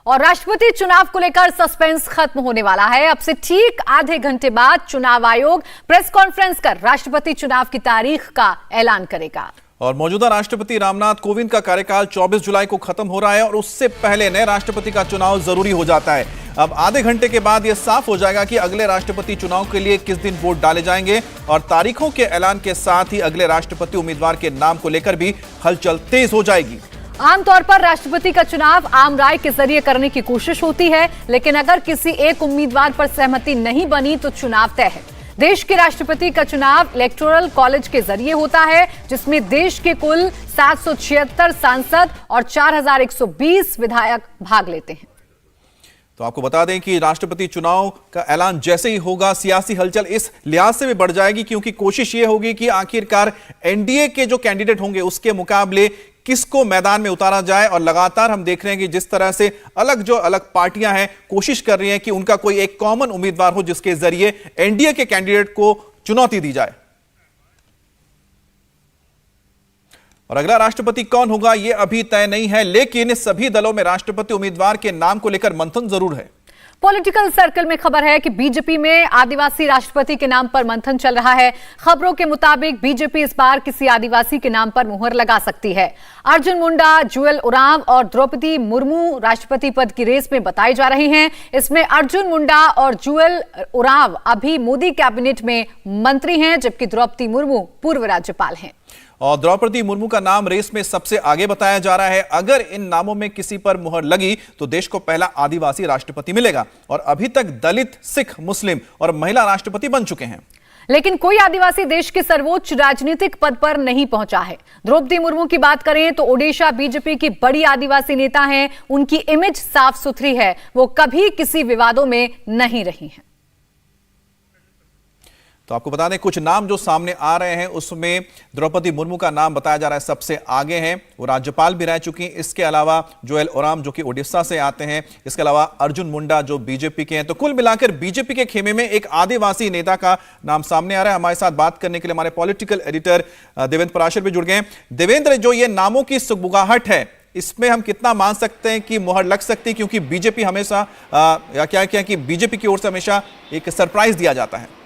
और राष्ट्रपति चुनाव को लेकर सस्पेंस खत्म होने वाला है। अब से ठीक आधे घंटे बाद चुनाव आयोग प्रेस कॉन्फ्रेंस कर राष्ट्रपति चुनाव की तारीख का ऐलान करेगा। और मौजूदा राष्ट्रपति रामनाथ कोविंद का कार्यकाल 24 जुलाई को खत्म हो रहा है और उससे पहले नए राष्ट्रपति का चुनाव जरूरी हो जाता है। अब आधे घंटे के बाद यह साफ हो जाएगा कि अगले राष्ट्रपति चुनाव के लिए किस दिन वोट डाले जाएंगे और तारीखों के ऐलान के साथ ही अगले राष्ट्रपति उम्मीदवार के नाम को लेकर भी हलचल तेज हो जाएगी। आमतौर पर राष्ट्रपति का चुनाव आम राय के जरिए करने की कोशिश होती है, लेकिन अगर किसी एक उम्मीदवार पर सहमति नहीं बनी तो चुनाव तय है। देश के राष्ट्रपति का चुनाव इलेक्टोरल कॉलेज के जरिए होता है, जिसमें देश के कुल 776 सांसद और 4120 विधायक भाग लेते हैं। तो आपको बता दें कि राष्ट्रपति चुनाव का ऐलान जैसे ही होगा, सियासी हलचल इस लिहाज से भी बढ़ जाएगी क्योंकि कोशिश यह होगी कि आखिरकार एनडीए के जो कैंडिडेट होंगे उसके मुकाबले किसको मैदान में उतारा जाए। और लगातार हम देख रहे हैं कि जिस तरह से अलग पार्टियां हैं कोशिश कर रही हैं कि उनका कोई एक कॉमन उम्मीदवार हो जिसके जरिए एनडीए के कैंडिडेट को चुनौती दी जाए। और अगला राष्ट्रपति कौन होगा यह अभी तय नहीं है, लेकिन सभी दलों में राष्ट्रपति उम्मीदवार के नाम को लेकर मंथन जरूर है। पॉलिटिकल सर्कल में खबर है कि बीजेपी में आदिवासी राष्ट्रपति के नाम पर मंथन चल रहा है। खबरों के मुताबिक बीजेपी इस बार किसी आदिवासी के नाम पर मुहर लगा सकती है। अर्जुन मुंडा, जुएल ओरांव और द्रौपदी मुर्मू राष्ट्रपति पद की रेस में बताए जा रहे हैं। इसमें अर्जुन मुंडा और जुएल ओरांव अभी मोदी कैबिनेट में मंत्री हैं, जबकि द्रौपदी मुर्मू पूर्व राज्यपाल हैं। और द्रौपदी मुर्मू का नाम रेस में सबसे आगे बताया जा रहा है। अगर इन नामों में किसी पर मुहर लगी तो देश को पहला आदिवासी राष्ट्रपति मिलेगा। और अभी तक दलित, सिख, मुस्लिम और महिला राष्ट्रपति बन चुके हैं, लेकिन कोई आदिवासी देश के सर्वोच्च राजनीतिक पद पर नहीं पहुंचा है। द्रौपदी मुर्मू की बात करें तो ओडिशा बीजेपी की बड़ी आदिवासी नेता हैं। उनकी इमेज साफ सुथरी है, वो कभी किसी विवादों में नहीं रही हैं। तो आपको बता दें कुछ नाम जो सामने आ रहे हैं उसमें द्रौपदी मुर्मू का नाम बताया जा रहा है सबसे आगे हैं। वो राज्यपाल भी रह चुकी हैं। इसके अलावा जुएल ओराम जो कि ओडिशा से आते हैं, इसके अलावा अर्जुन मुंडा जो बीजेपी के हैं। तो कुल मिलाकर बीजेपी के खेमे में एक आदिवासी नेता का नाम सामने आ रहा है। हमारे साथ बात करने के लिए हमारे पॉलिटिकल एडिटर देवेंद्र पराशर भी जुड़ गए हैं। देवेंद्र, जो ये नामों की सुगबुगाहट है इसमें हम कितना मान सकते हैं कि मुहर लग सकती है, क्योंकि बीजेपी हमेशा कि बीजेपी की ओर से हमेशा एक सरप्राइज दिया जाता है।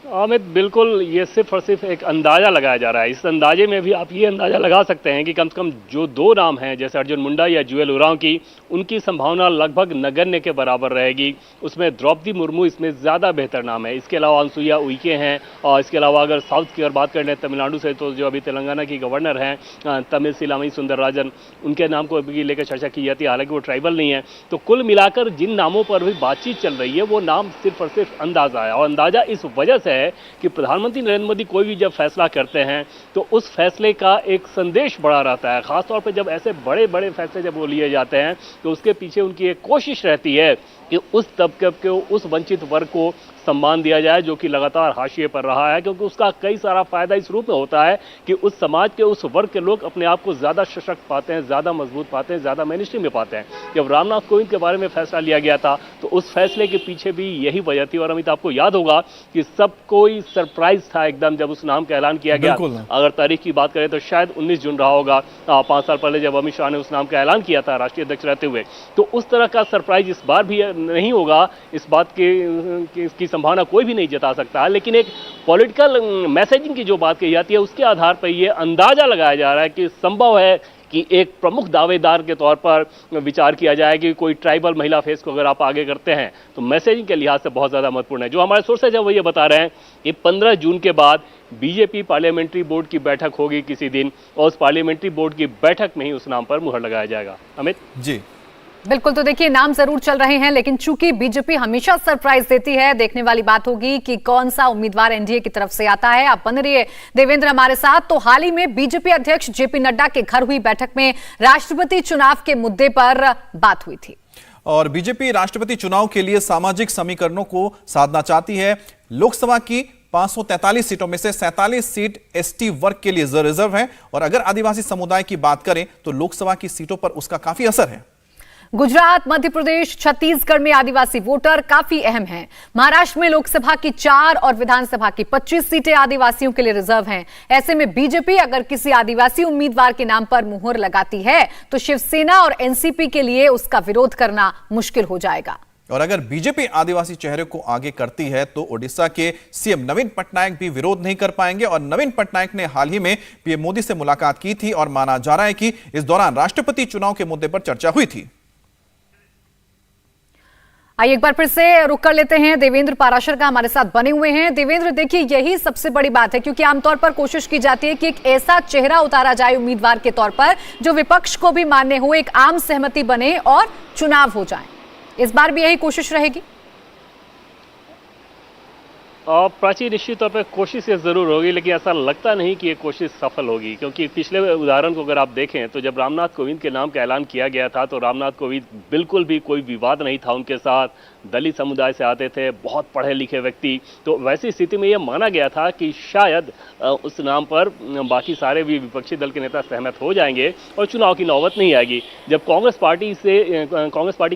अमित, बिल्कुल ये सिर्फ और सिर्फ एक अंदाज़ा लगाया जा रहा है। इस अंदाजे में भी आप ये अंदाज़ा लगा सकते हैं कि कम से कम जो दो नाम हैं जैसे अर्जुन मुंडा या जुएल ओरांव की, उनकी संभावना लगभग नगण्य के बराबर रहेगी। उसमें द्रौपदी मुर्मू इसमें ज़्यादा बेहतर नाम है। इसके अलावा अनसुईया उइके हैं। और इसके अलावा अगर साउथ की अगर बात कर लें तमिलनाडु से, तो जो अभी तेलंगाना की गवर्नर हैं तमिलसाई सुंदरराजन, उनके नाम को भी लेकर चर्चा की जाती है, हालांकि वो ट्राइबल नहीं है। तो कुल मिलाकर जिन नामों पर भी बातचीत चल रही है वो नाम सिर्फ और सिर्फ अंदाज़ा है। और अंदाज़ा इस वजह से कि प्रधानमंत्री नरेंद्र मोदी कोई भी जब फैसला करते हैं तो उस फैसले का एक संदेश बड़ा रहता है। खासतौर पर जब ऐसे बड़े बड़े फैसले जब वो लिए जाते हैं तो उसके पीछे उनकी एक कोशिश रहती है कि उस तबके को, उस वंचित वर्ग को सम्मान दिया जाए जो कि लगातार हाशिए पर रहा है, क्योंकि उसका कई सारा फायदा इस रूप में होता है कि उस समाज के उस वर्ग के लोग अपने आप को ज़्यादा सशक्त पाते हैं, ज़्यादा मजबूत पाते हैं, ज़्यादा मेनस्ट्रीम में पाते हैं। जब रामनाथ कोविंद के बारे में फैसला लिया गया था तो उस फैसले के पीछे भी यही वजह थी। और अमित, आपको याद होगा कि सब कोई सरप्राइज था एकदम जब उस नाम का ऐलान किया गया। अगर तारीख की बात करें तो शायद 19 जून रहा होगा, 5 साल पहले जब अमित शाह ने उस नाम का ऐलान किया था राष्ट्रीय अध्यक्ष रहते हुए। तो उस तरह का सरप्राइज इस बार भी नहीं होगा, इस बात की संभावना कोई भी नहीं जता सकता है। लेकिन एक पॉलिटिकल मैसेजिंग की जो बात कही जाती है उसके आधार पर यह अंदाजा लगाया जा रहा है कि संभव है कि एक प्रमुख दावेदार के तौर पर विचार किया जाए कि कोई ट्राइबल महिला फेस को अगर आप आगे करते हैं तो मैसेजिंग के लिहाज से बहुत ज़्यादा महत्वपूर्ण है। जो हमारे सोर्सेज है वो ये बता रहे हैं कि 15 जून के बाद बीजेपी पार्लियामेंट्री बोर्ड की बैठक होगी किसी दिन, और उस पार्लियामेंट्री बोर्ड की बैठक में ही उस नाम पर मुहर लगाया जाएगा। अमित जी बिल्कुल, तो देखिए नाम जरूर चल रहे हैं, लेकिन चूंकि बीजेपी हमेशा सरप्राइज देती है, देखने वाली बात होगी कि कौन सा उम्मीदवार एनडीए की तरफ से आता है। आप बन रहिए देवेंद्र हमारे साथ। तो हाल ही में बीजेपी अध्यक्ष जेपी नड्डा के घर हुई बैठक में राष्ट्रपति चुनाव के मुद्दे पर बात हुई थी। और बीजेपी राष्ट्रपति चुनाव के लिए सामाजिक समीकरणों को साधना चाहती है। लोकसभा की 543 सीटों में से 47 सीट एसटी वर्ग के लिए रिजर्व है। और अगर आदिवासी समुदाय की बात करें तो लोकसभा की सीटों पर उसका काफी असर है। गुजरात, मध्य प्रदेश, छत्तीसगढ़ में आदिवासी वोटर काफी अहम हैं। महाराष्ट्र में लोकसभा की 4 और विधानसभा की 25 सीटें आदिवासियों के लिए रिजर्व हैं। ऐसे में बीजेपी अगर किसी आदिवासी उम्मीदवार के नाम पर मुहर लगाती है तो शिवसेना और एनसीपी के लिए उसका विरोध करना मुश्किल हो जाएगा। और अगर बीजेपी आदिवासी चेहरे को आगे करती है तो ओडिशा के सीएम नवीन पटनायक भी विरोध नहीं कर पाएंगे। और नवीन पटनायक ने हाल ही में पीएम मोदी से मुलाकात की थी और माना जा रहा है कि इस दौरान राष्ट्रपति चुनाव के मुद्दे पर चर्चा हुई थी। आइए एक बार फिर से रुक कर लेते हैं। देवेंद्र पाराशर का हमारे साथ बने हुए हैं। देवेंद्र, देखिए यही सबसे बड़ी बात है, क्योंकि आमतौर पर कोशिश की जाती है कि एक ऐसा चेहरा उतारा जाए उम्मीदवार के तौर पर जो विपक्ष को भी मान्य हो, एक आम सहमति बने और चुनाव हो जाए। इस बार भी यही कोशिश रहेगी? प्राची, निश्चित तौर पर कोशिश ये जरूर होगी, लेकिन ऐसा लगता नहीं कि ये कोशिश सफल होगी, क्योंकि पिछले उदाहरण को अगर आप देखें तो जब रामनाथ कोविंद के नाम का ऐलान किया गया था तो रामनाथ कोविंद बिल्कुल भी कोई विवाद नहीं था उनके साथ। दलित समुदाय से आते थे, बहुत पढ़े लिखे व्यक्ति, तो वैसी स्थिति में यह माना गया था कि शायद उस नाम पर बाकी सारे भी विपक्षी दल के नेता सहमत हो जाएंगे और चुनाव की नौबत नहीं आएगी। जब कांग्रेस पार्टी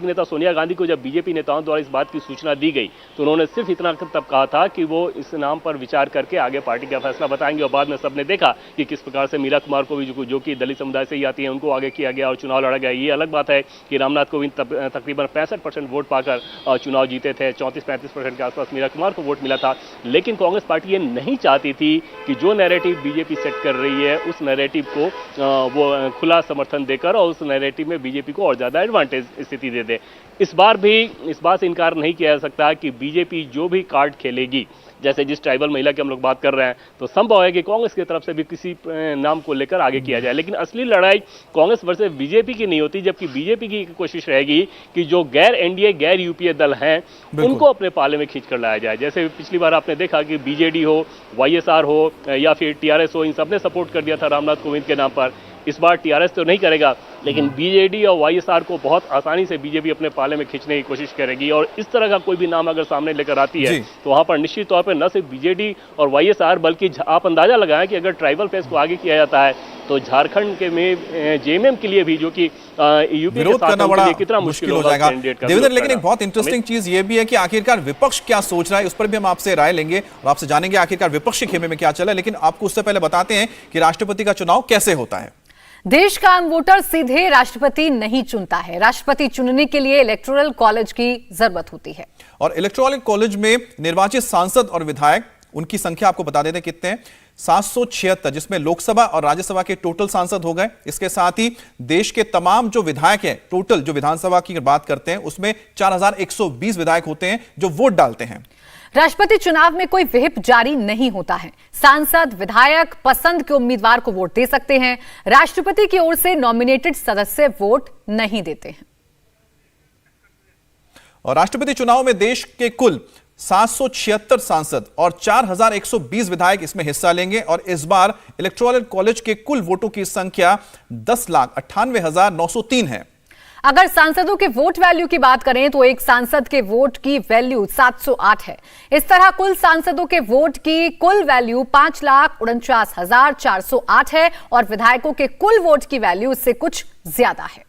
की नेता सोनिया गांधी को जब बीजेपी नेताओं द्वारा इस बात की सूचना दी गई तो उन्होंने सिर्फ इतना तब कहा था कि वो इस नाम पर विचार करके आगे पार्टी का फैसला बताएंगे। और बाद में सबने देखा कि किस प्रकार से मीरा कुमार को भी जो कि दलित समुदाय से ही आती है उनको आगे किया गया और चुनाव लड़ा गया। ये अलग बात है कि रामनाथ कोविंद तकरीबन 65% वोट पाकर चुनाव जीते थे। 34-35% के आसपास मीरा कुमार को वोट मिला था। लेकिन कांग्रेस पार्टी ये नहीं चाहती थी कि जो नैरेटिव बीजेपी सेट कर रही है उस नैरेटिव को वो खुला समर्थन देकर और उस नैरेटिव में बीजेपी को और ज्यादा एडवांटेज स्थिति दे दे। इस बार भी इस बात से इनकार नहीं किया जा सकता कि बीजेपी जो भी कार्ड खेलेगी, जैसे जिस ट्राइबल महिला की हम लोग बात कर रहे हैं, तो संभव है कि कांग्रेस की तरफ से भी किसी नाम को लेकर आगे किया जाए। लेकिन असली लड़ाई कांग्रेस वर्सेस बीजेपी की नहीं होती, जबकि बीजेपी की कोशिश रहेगी कि जो गैर एनडीए गैर यूपीए दल हैं उनको अपने पाले में खींच कर लाया जाए। जैसे पिछली बार आपने देखा कि बीजेडी हो, वाईएसआर हो या फिर टीआरएस हो, इन सबने सपोर्ट कर दिया था रामनाथ कोविंद के नाम पर। इस बार टीआरएस तो नहीं करेगा, लेकिन बीजेडी और वाईएसआर को बहुत आसानी से बीजेपी अपने पाले में खींचने की कोशिश करेगी। और इस तरह का कोई भी नाम अगर सामने लेकर आती है तो वहां पर निश्चित तौर पर न सिर्फ बीजेडी और वाईएसआर बल्कि आप अंदाजा लगाएं कि अगर ट्राइबल फेस को आगे किया जाता है तो झारखंड के में जेएमएम के लिए भी, जो कि यूपी के साथ उनके लिए कितना मुश्किल हो जाएगा देवेंद्र। लेकिन एक बहुत इंटरेस्टिंग चीज ये भी है कि आखिरकार विपक्ष क्या सोच रहा है, उस पर भी हम आपसे राय लेंगे और आपसे जानेंगे आखिरकार विपक्ष के खेमे में क्या चला है। लेकिन आपको उससे पहले बताते हैं कि राष्ट्रपति का चुनाव कैसे होता है। देश का आम वोटर सीधे राष्ट्रपति नहीं चुनता है। राष्ट्रपति चुनने के लिए इलेक्टोरल कॉलेज की जरूरत होती है। और इलेक्टोरल कॉलेज में निर्वाचित सांसद और विधायक, उनकी संख्या आपको बता देते कितने हैं, 776, जिसमें लोकसभा और राज्यसभा के टोटल सांसद हो गए। इसके साथ ही देश के तमाम जो विधायक हैं, टोटल जो विधानसभा की बात करते हैं उसमें 4120 विधायक होते हैं जो वोट डालते हैं। राष्ट्रपति चुनाव में कोई व्हिप जारी नहीं होता है। सांसद विधायक पसंद के उम्मीदवार को वोट दे सकते हैं। राष्ट्रपति की ओर से नॉमिनेटेड सदस्य वोट नहीं देते हैं। और राष्ट्रपति चुनाव में देश के कुल 776 सांसद और 4120 विधायक इसमें हिस्सा लेंगे। और इस बार इलेक्टोरल कॉलेज के कुल वोटों की संख्या 10,98,903 है। अगर सांसदों के वोट वैल्यू की बात करें तो एक सांसद के वोट की वैल्यू 708 है। इस तरह कुल सांसदों के वोट की कुल वैल्यू 5,49,408 है और विधायकों के कुल वोट की वैल्यू इससे कुछ ज्यादा है।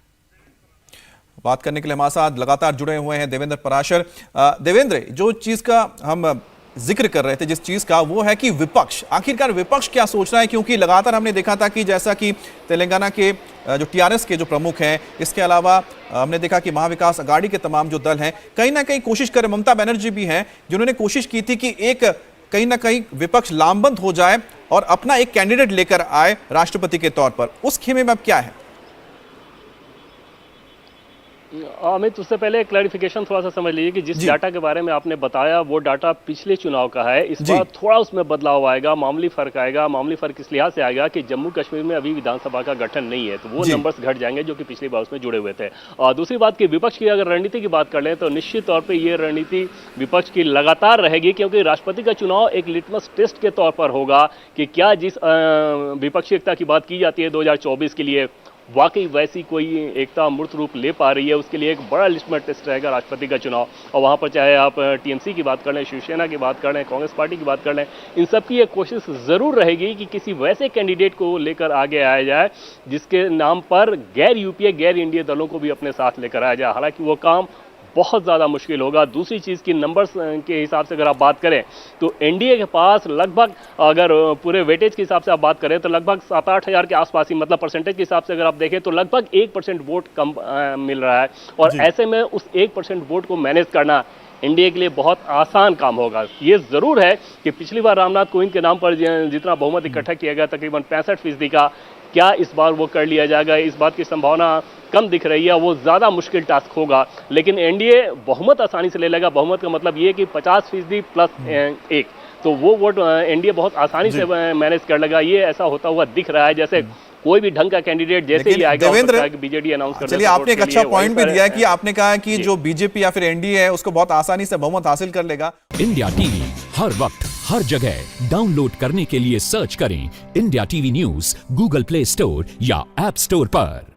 बात करने के लिए हमारे साथ लगातार जुड़े हुए हैं देवेंद्र पाराशर। देवेंद्र, जो चीज का हम जिक्र कर रहे थे, जिस चीज का, वो है कि विपक्ष, आखिरकार विपक्ष क्या सोच रहा है, क्योंकि लगातार हमने देखा था कि जैसा कि तेलंगाना के जो टीआरएस के जो प्रमुख हैं, इसके अलावा हमने देखा कि महाविकास अघाड़ी के तमाम जो दल हैं कहीं ना कहीं कोशिश कर, ममता बनर्जी भी हैं जिन्होंने कोशिश की थी कि एक कहीं ना कहीं विपक्ष लामबंद हो जाए और अपना एक कैंडिडेट लेकर आए राष्ट्रपति के तौर पर। उस खेमे में अब क्या है? अमित, उससे पहले क्लैरिफिकेशन थोड़ा सा समझ लीजिए कि जिस डाटा के बारे में आपने बताया वो डाटा पिछले चुनाव का है। इस बार थोड़ा उसमें बदलाव आएगा, मामूली फर्क आएगा। मामूली फर्क इस लिहाज से आएगा कि जम्मू कश्मीर में अभी विधानसभा का गठन नहीं है, तो वो नंबर्स घट जाएंगे जो कि पिछली बार उसमें जुड़े हुए थे। और दूसरी बात की विपक्ष की अगर रणनीति की बात कर लें तो निश्चित तौर पर यह रणनीति विपक्ष की लगातार रहेगी, क्योंकि राष्ट्रपति का चुनाव एक लिटमस टेस्ट के तौर पर होगा कि क्या जिस विपक्षी एकता की बात की जाती है 2024 के लिए वाकई वैसी कोई एकता मूर्त रूप ले पा रही है, उसके लिए एक बड़ा लिटमस टेस्ट रहेगा राष्ट्रपति का चुनाव। और वहाँ पर चाहे आप टीएमसी की बात कर लें, शिवसेना की बात कर लें, कांग्रेस पार्टी की बात कर लें, इन सब की एक कोशिश ज़रूर रहेगी कि किसी वैसे कैंडिडेट को लेकर आगे आया जाए जिसके नाम पर गैर यूपीए गैर इंडिया दलों को भी अपने साथ लेकर आया जाए। हालांकि वो काम बहुत ज़्यादा मुश्किल होगा। दूसरी चीज़ की नंबर्स के हिसाब से अगर आप बात करें तो एनडीए के पास लगभग, अगर पूरे वेटेज के हिसाब से आप बात करें तो लगभग 7-8 हज़ार के आसपास ही, मतलब परसेंटेज के हिसाब से अगर आप देखें तो लगभग 1% वोट कम मिल रहा है। और ऐसे में उस 1% वोट को मैनेज करना एनडीए के लिए बहुत आसान काम होगा। ये ज़रूर है कि पिछली बार रामनाथ कोविंद के नाम पर जितना बहुमत इकट्ठा किया गया तकरीबन 65% का, क्या इस बार वो कर लिया जाएगा, इस बात की संभावना कम दिख रही है। वो ज़्यादा मुश्किल टास्क होगा, लेकिन एनडीए बहुमत आसानी से ले लेगा। बहुमत का मतलब ये कि 50% प्लस 1, तो वो वोट एनडीए बहुत आसानी से मैनेज कर लेगा। ये ऐसा होता हुआ दिख रहा है, जैसे कोई भी ढंग का कैंडिडेट जैसे ही आएगा बीजेडी अनाउंस कर। चलिए, आपने एक अच्छा पॉइंट भी दिया कि आपने कहा कि जो बीजेपी या फिर एनडीए है उसको बहुत आसानी से बहुमत हासिल कर लेगा। इंडिया टीवी हर वक्त हर जगह डाउनलोड करने के लिए सर्च करें India TV news Google play store या ऐप स्टोर पर।